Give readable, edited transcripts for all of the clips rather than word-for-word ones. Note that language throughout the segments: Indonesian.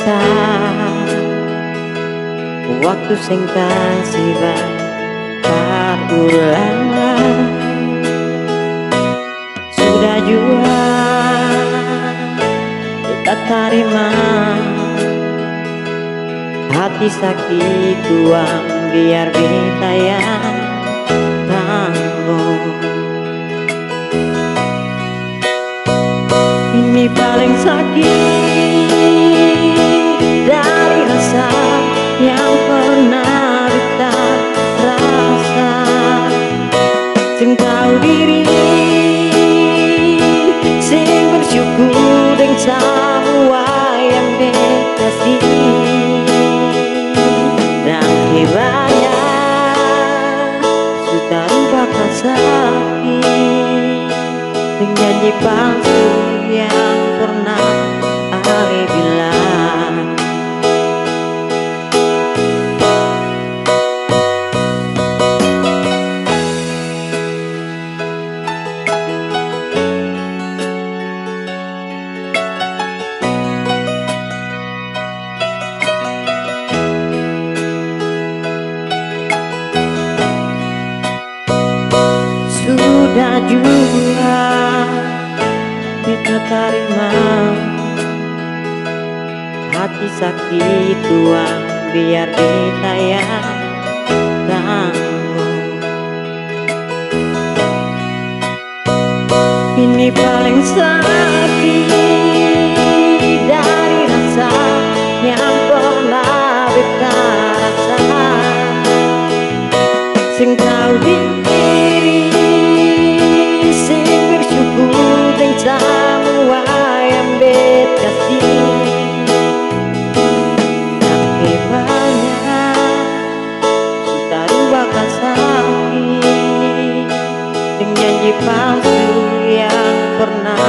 rasa waktu sing kasih berulang sudah jua kita terima hati sakit tuang biar beta yang tanggung. Ini paling sakit dari rasa yang pernah kita rasa. Sing tahu diri, sing bersyukur dengan semua yang dikasih. Dan hebatnya sudah lupakan sakit dengan janji palsu yang pernah Ali bilang. Sudah juga kita terima hati sakit tuang biar kita yang tanggung. Ini paling sakit dari rasa yang pernah kita rasa. Sing tahu diri, sing bersyukur dengan semua yang beta kasih. Tapi banyak sudah lupakan sakit dengan janji palsu yang pernah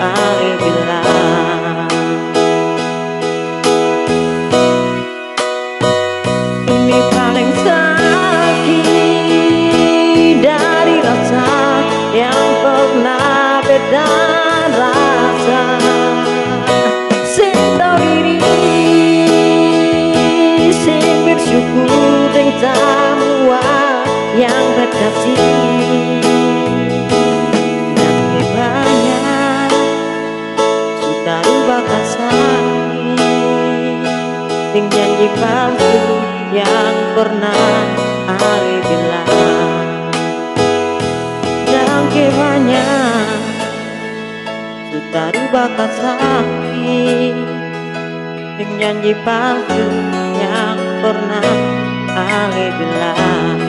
Ali bilang. Ini paling sakit dari rasa yang pernah beda rasa. Sing tahu diri, sing bersyukur dengan semua yang berkasih. Tapi banyak sudah lupakan sakit dengan janji palsu yang pernah Ali bilang. Dan banyak sudah lupakan sakit dengan janji palsu yang pernah Ali bilang.